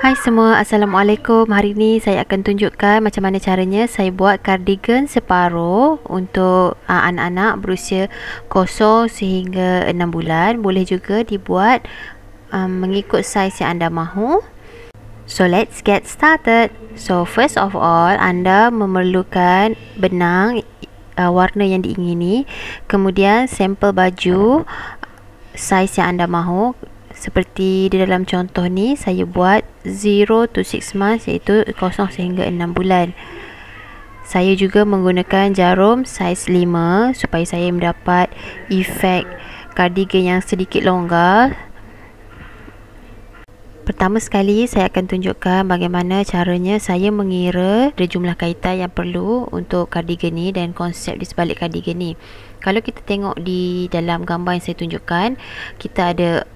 Hai semua, Assalamualaikum. Hari ni saya akan tunjukkan macam mana caranya saya buat cardigan separuh untuk anak-anak berusia 0 sehingga 6 bulan. Boleh juga dibuat mengikut saiz yang anda mahu. So let's get started. So first of all, anda memerlukan benang warna yang diingini, kemudian sampel baju saiz yang anda mahu. Seperti di dalam contoh ni, saya buat 0 to 6 months, iaitu 0 sehingga 6 bulan. Saya juga menggunakan jarum saiz 5 supaya saya mendapat efek cardigan yang sedikit longgar. Pertama sekali, saya akan tunjukkan bagaimana caranya saya mengira jumlah kaitan yang perlu untuk cardigan ni dan konsep di sebalik cardigan ni. Kalau kita tengok di dalam gambar yang saya tunjukkan, kita ada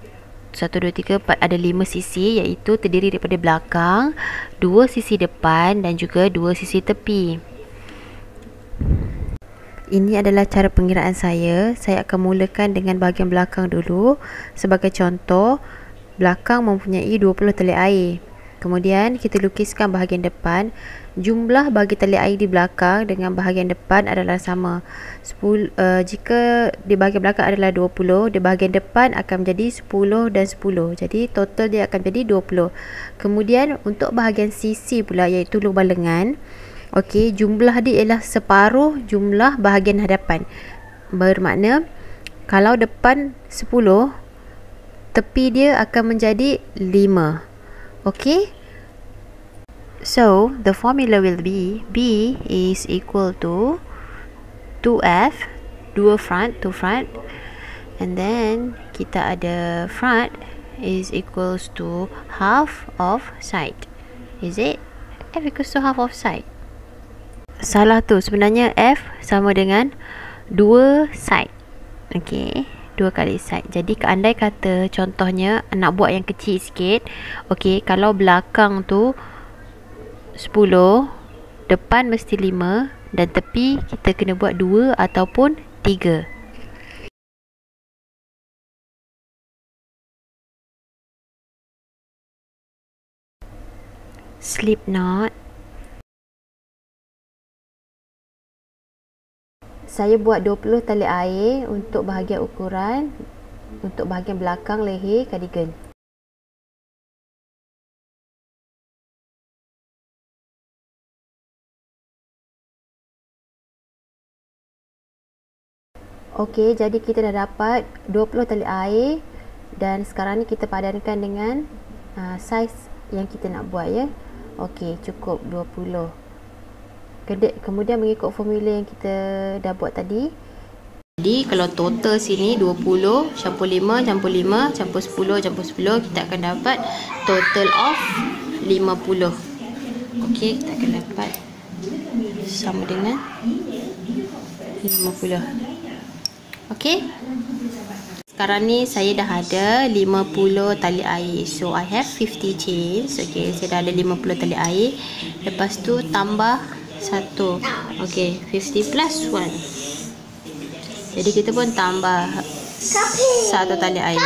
1, 2, 3, 4, ada 5 sisi, iaitu terdiri daripada belakang, 2 sisi depan dan juga 2 sisi tepi. Ini adalah cara pengiraan saya. Saya akan mulakan dengan bahagian belakang dulu. Sebagai contoh, belakang mempunyai 20 tali air. Kemudian kita lukiskan bahagian depan. Jumlah bagi tali air di belakang dengan bahagian depan adalah sama. Jika di bahagian belakang adalah 20, di bahagian depan akan menjadi 10 dan 10. Jadi total dia akan jadi 20. Kemudian untuk bahagian sisi pula, iaitu lubang lengan, okey, jumlah dia ialah separuh jumlah bahagian hadapan. Bermakna kalau depan 10, tepi dia akan menjadi 5. Okay, so the formula will be B is equal to 2F, 2 front, 2 front, and then kita ada front is equals to half of side. Is it? F equals to half of side. Salah tu, sebenarnya F sama dengan 2 side. Okay, 2 kali side. Jadi andai kata contohnya nak buat yang kecil sikit, okey, kalau belakang tu 10, depan mesti 5 dan tepi kita kena buat 2 ataupun 3. Slip knot. Saya buat 20 tali air untuk bahagian ukuran, untuk bahagian belakang leher cardigan. Okey, jadi kita dah dapat 20 tali air dan sekarang ni kita padankan dengan saiz yang kita nak buat, ya. Okey, cukup 20. Kemudian mengikut formula yang kita dah buat tadi. Jadi kalau total sini 20 campur 5 campur 5 campur 10 campur 10, kita akan dapat total of 50. Okey, kita akan dapat sama dengan 50. Okey. Sekarang ni saya dah ada 50 tali air. So I have 50 chains. Okey, saya dah ada 50 tali air. Lepas tu tambah 1. Okey, 50 plus 1. Jadi kita pun tambah 1 tali air.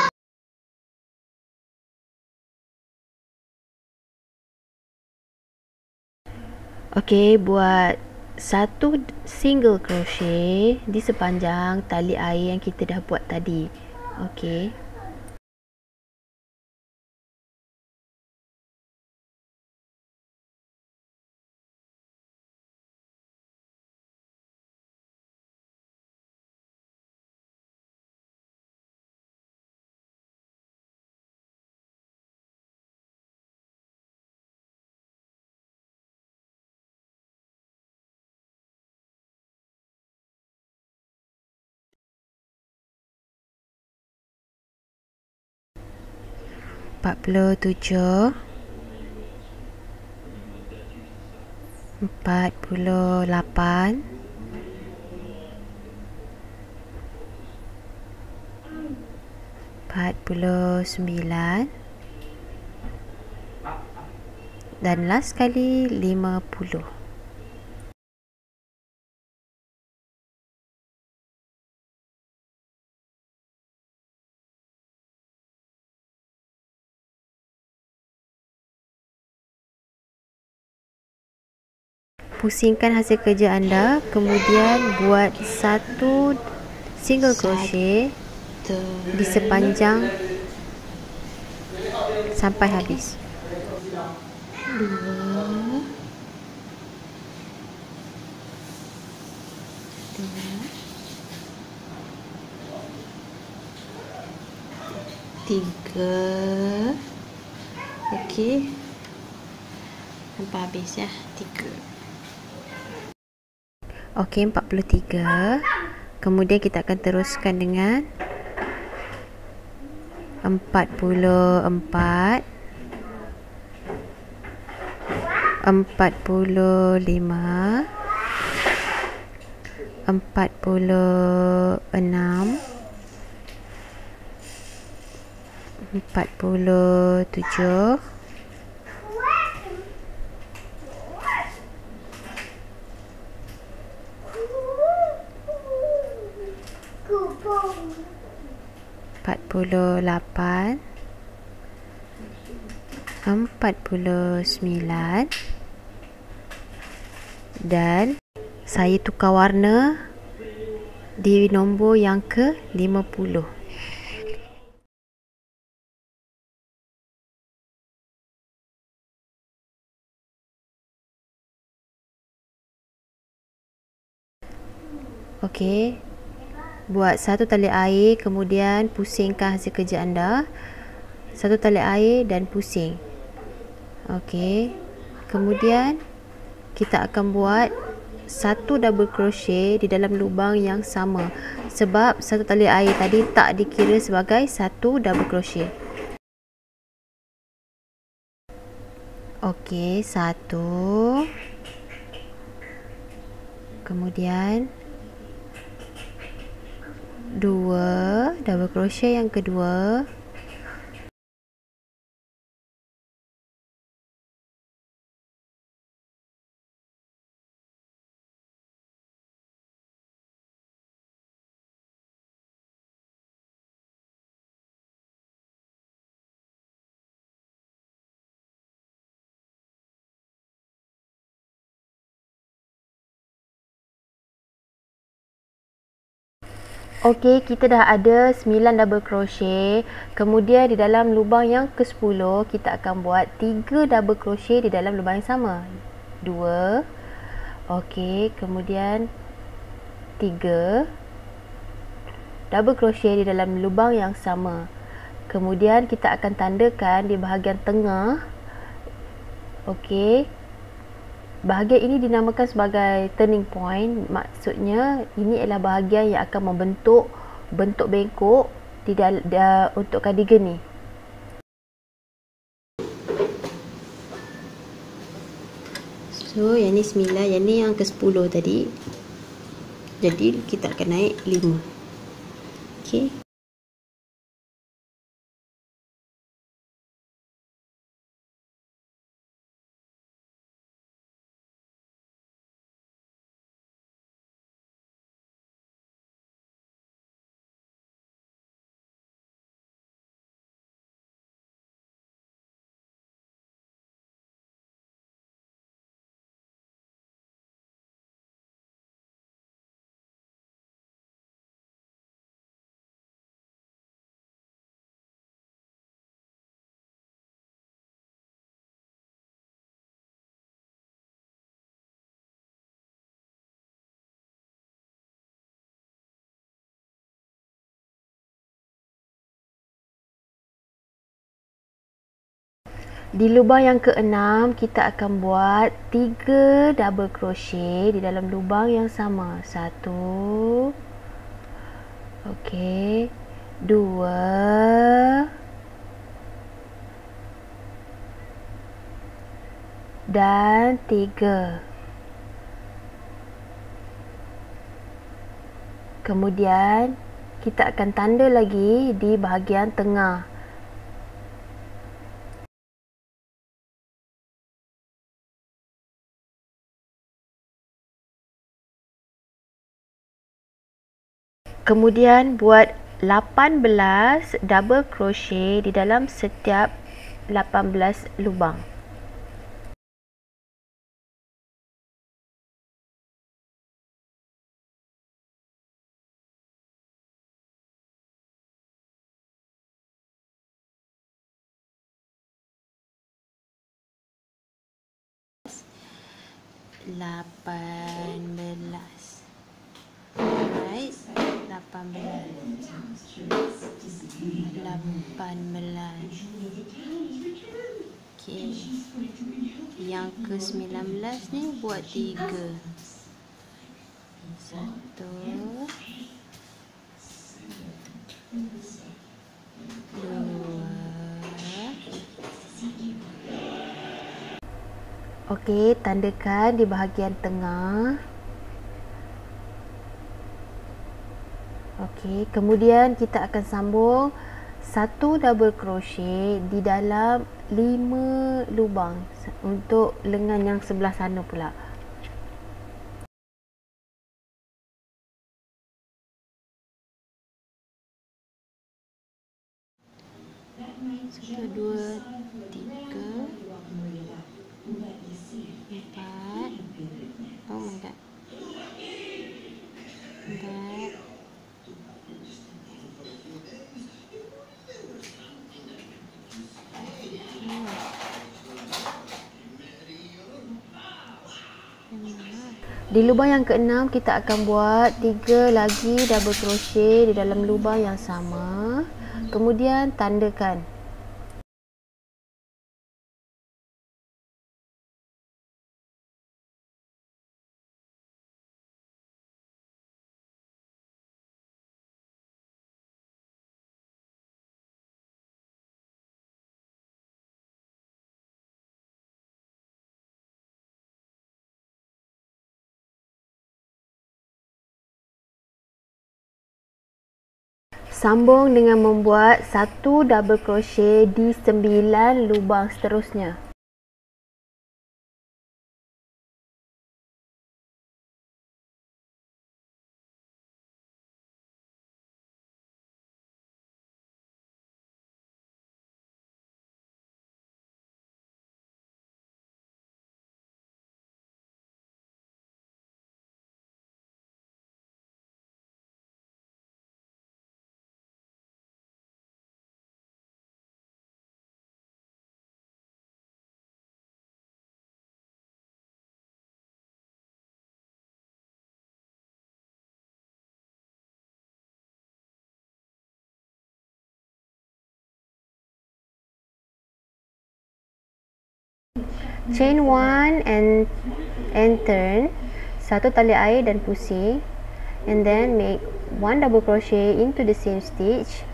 Okey, buat 1 single crochet di sepanjang tali air yang kita dah buat tadi. Okey. Empat puluh 48, 49 dan last kali 50. Pusingkan hasil kerja anda, kemudian buat satu single crochet di sepanjang sampai habis. 2 3. Okey, sampai habis ya. 3. Okey, 43. Kemudian kita akan teruskan dengan 44, 45, 46, 47, 48, 49, dan saya tukar warna di nombor yang ke-50. Okey, buat satu tali air, kemudian pusingkan hasil kerja anda. Satu tali air dan pusing. Okey, kemudian kita akan buat satu double crochet di dalam lubang yang sama, sebab satu tali air tadi tak dikira sebagai satu double crochet. Okey, 1, kemudian 2 double crochet yang kedua, okey, kita dah ada 9 double crochet. Kemudian di dalam lubang yang ke-10 kita akan buat 3 double crochet di dalam lubang yang sama. 2. Okey, kemudian 3 double crochet di dalam lubang yang sama. Kemudian kita akan tandakan di bahagian tengah. Okey, bahagian ini dinamakan sebagai turning point. Maksudnya ini adalah bahagian yang akan membentuk bentuk bengkok untuk cardigan ni. So yang ni 9, yang ni yang ke-10 tadi. Jadi kita akan naik 5. Okey. Di lubang yang ke-6 kita akan buat 3 double crochet di dalam lubang yang sama. 1. Okey. 2. Dan 3. Kemudian kita akan tanda lagi di bahagian tengah. Kemudian buat 18 double crochet di dalam setiap 18 lubang. 18. Alright, 18. Okay. Yang ke-19 ni buat 3. 1 2. Okey, tandakan di bahagian tengah. Okey, kemudian kita akan sambung 1 double crochet di dalam 5 lubang untuk lengan yang sebelah sana pula. Satu, dua, tiga, empat. Oh my god. 4. Di lubang yang ke-6 kita akan buat 3 lagi double crochet di dalam lubang yang sama. Kemudian tandakan. Sambung dengan membuat 1 double crochet di 9 lubang seterusnya. Chain 1 and turn, 1 tali air dan pusing, and then make 1 double crochet into the same stitch.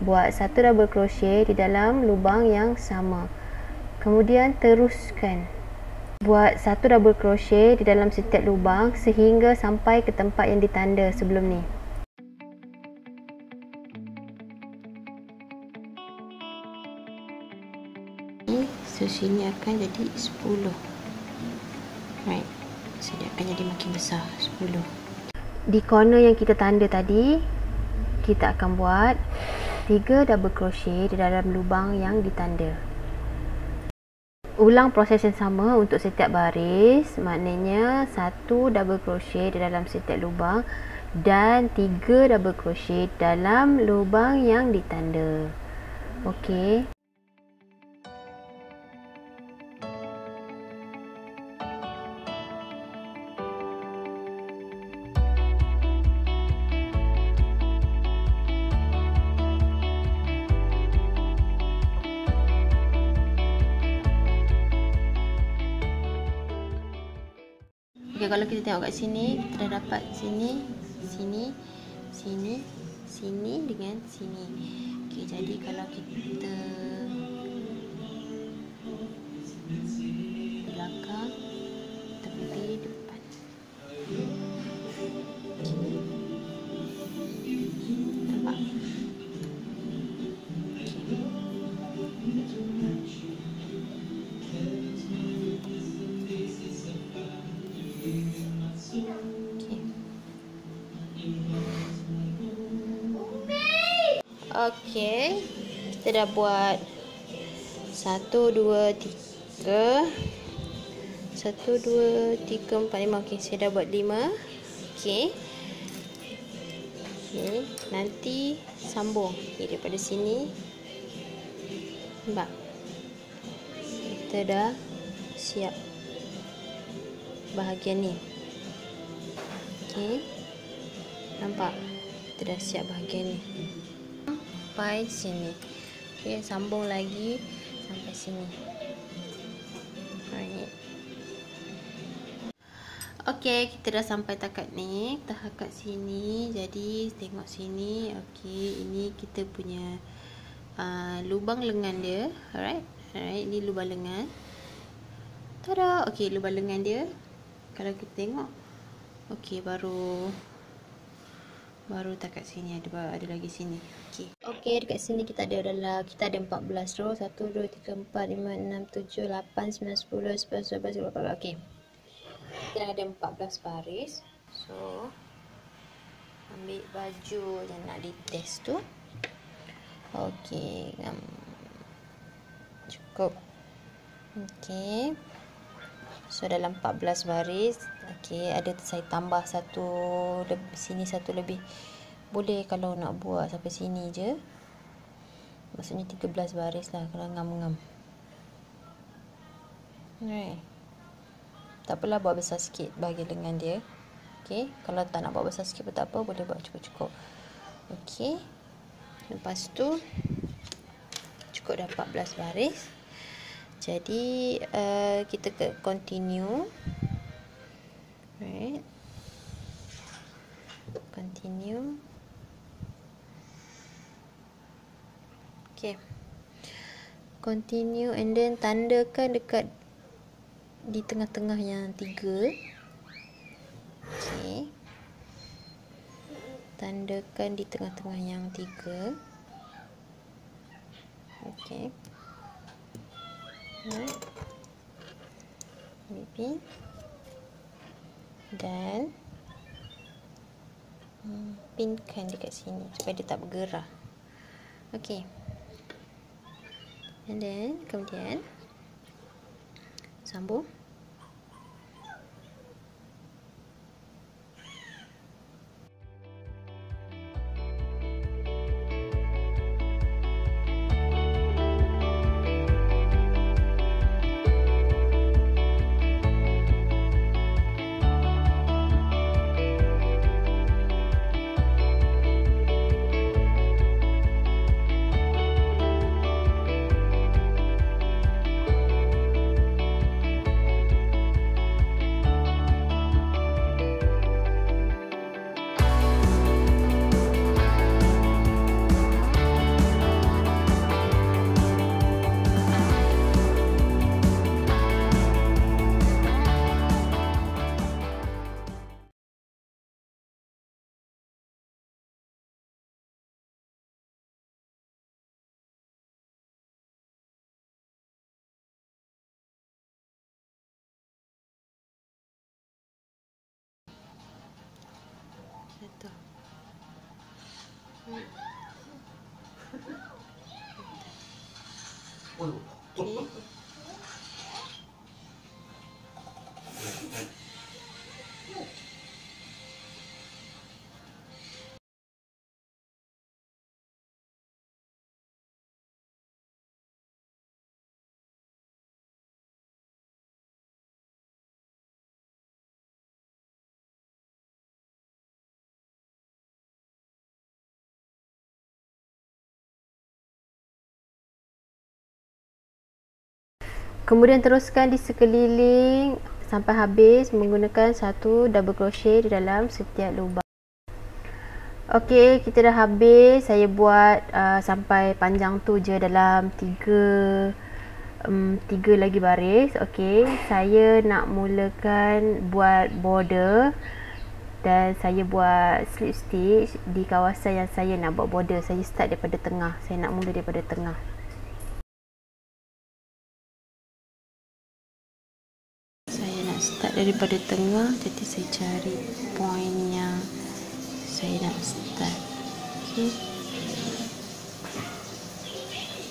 Buat 1 double crochet di dalam lubang yang sama. Kemudian teruskan buat 1 double crochet di dalam setiap lubang sehingga sampai ke tempat yang ditanda sebelum ni. So sini akan jadi 10. Right. So dia akan jadi makin besar, 10. Di corner yang kita tanda tadi, kita akan buat 3 double crochet di dalam lubang yang ditanda. Ulang proses yang sama untuk setiap baris, maknanya 1 double crochet di dalam setiap lubang dan 3 double crochet dalam lubang yang ditanda. Okey. Okay, kalau kita tengok kat sini, kita dah dapat sini, sini, sini, sini dengan sini. Okay, jadi kalau kita belakang, kita pergi depan. Nampak? Okey, kita dah buat 1, 2, 3 1, 2, 3, 4, 5. Okey, saya dah buat 5. Okey. Okey, nanti sambung. Okey, daripada sini. Nampak? Kita dah siap. bahagian ni. Okey. Nampak? Kita dah siap bahagian ni. Sampai sini. Okey, sambung lagi sampai sini. Alright. Okey, kita dah sampai takat ni, takat sini. Jadi tengok sini. Okey, ini kita punya lubang lengan dia. Alright. Ini lubang lengan. Tada. Okey, lubang lengan dia. Kalau kita tengok, okey, baru takat sini, ada lagi sini. Okey, dekat sini kita ada 14 row. 1 2 3 4 5 6 7 8 9 10 11 12 13 14. Okey. Kita ada 14 baris. So, ambil baju yang nak dites tu. Okey, cukup. Okey. So, dalam 14 baris. Okey, ada saya tambah sini satu lebih. Boleh kalau nak buat sampai sini je. Maksudnya 13 baris lah kalau ngam-ngam. Alright. Tak apalah, buat besar sikit bahagian lengan dia. Okey, kalau tak nak buat besar sikit pun tak apa, boleh buat cukup-cukup. Okey. Lepas tu cukup dah 14 baris. Jadi kita continue. Right. Continue. Okay. Continue and then tandakan dekat di tengah-tengah yang 3. Okay. Tandakan di tengah-tengah yang 3. Okay. Right. Ambil dan pinkan dekat sini supaya dia tak bergerak. Okey. And then kemudian sambung. Betul. Okay. Kemudian teruskan di sekeliling sampai habis menggunakan satu double crochet di dalam setiap lubang. Okey, kita dah habis. Saya buat sampai panjang tu je dalam 3 lagi baris. Okey, saya nak mulakan buat border dan saya buat slip stitch di kawasan yang saya nak buat border. Saya start daripada tengah. Saya nak mula daripada tengah. Start daripada tengah, jadi saya cari point yang saya nak start. Okey.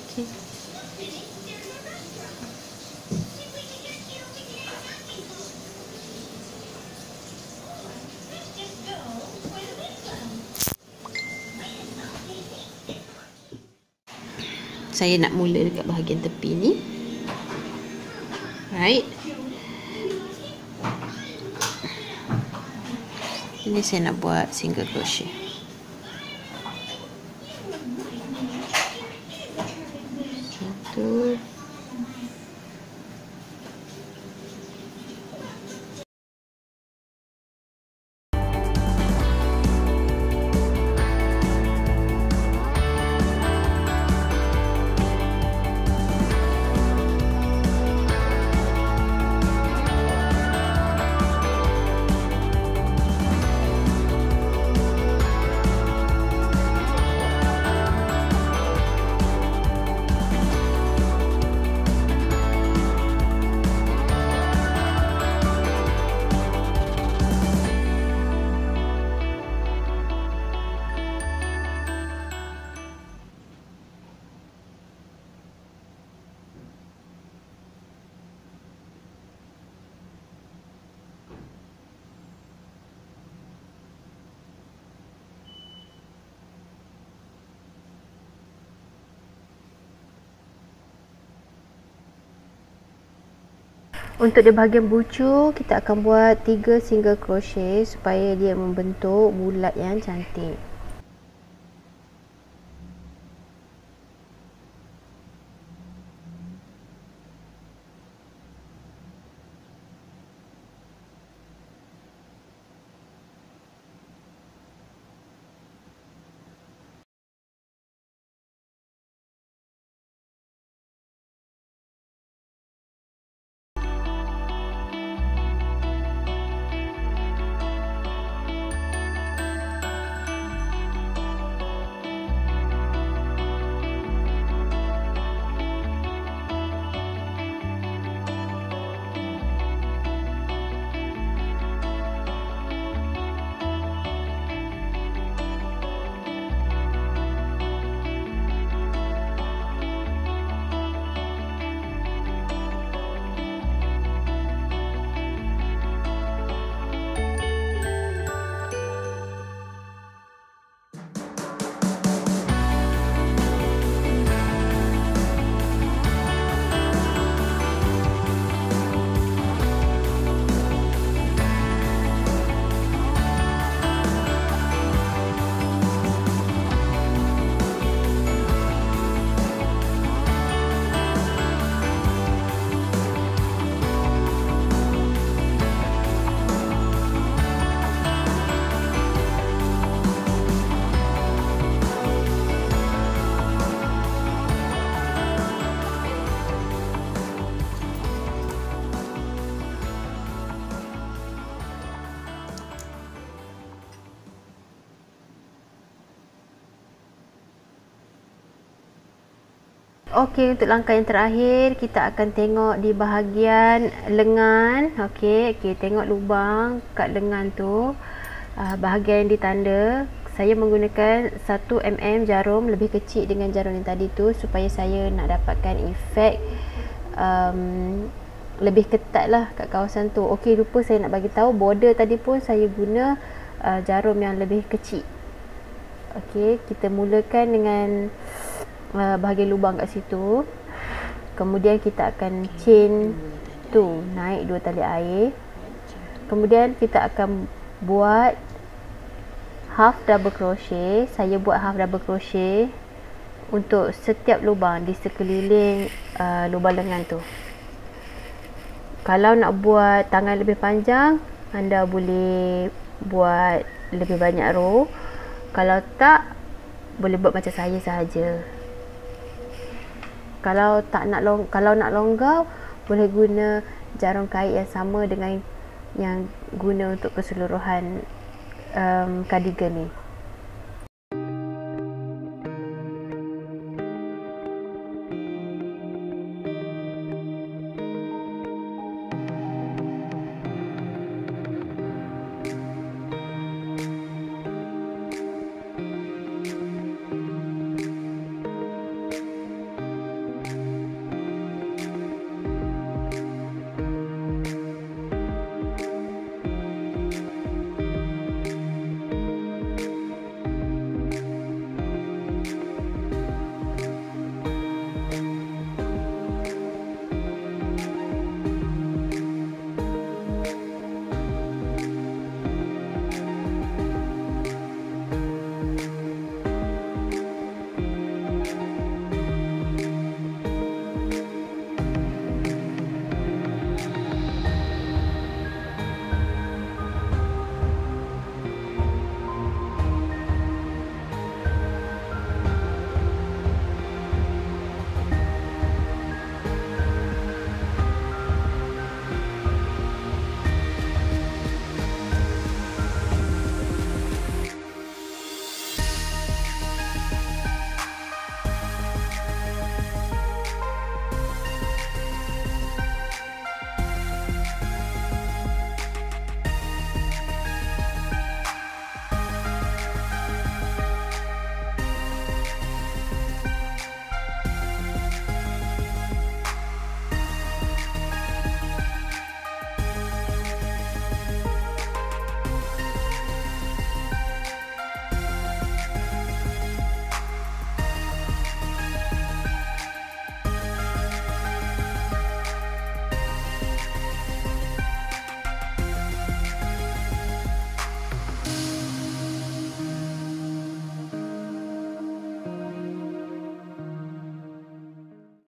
Okey. Saya nak mula dekat bahagian tepi ni. Right. Ini saya nak buat single crochet. Satu. Untuk di bahagian bucu, kita akan buat 3 single crochet supaya dia membentuk bulat yang cantik. Okey, untuk langkah yang terakhir kita akan tengok di bahagian lengan. Okey, tengok lubang kat lengan tu. Bahagian ditanda, saya menggunakan 1 mm jarum lebih kecil dengan jarum yang tadi tu supaya saya nak dapatkan efek lebih ketat lah kat kawasan tu. Okey, lupa saya nak bagi tahu border tadi pun saya guna jarum yang lebih kecil. Okey, kita mulakan dengan bahagian lubang kat situ. Kemudian kita akan chain tu naik 2 tali air. Kemudian kita akan buat half double crochet. Saya buat half double crochet untuk setiap lubang di sekeliling lubang lengan tu. Kalau nak buat tangan lebih panjang, anda boleh buat lebih banyak row. Kalau tak, boleh buat macam saya sahaja. Kalau nak longgar, boleh guna jarum kait yang sama dengan yang guna untuk keseluruhan cardigan ni.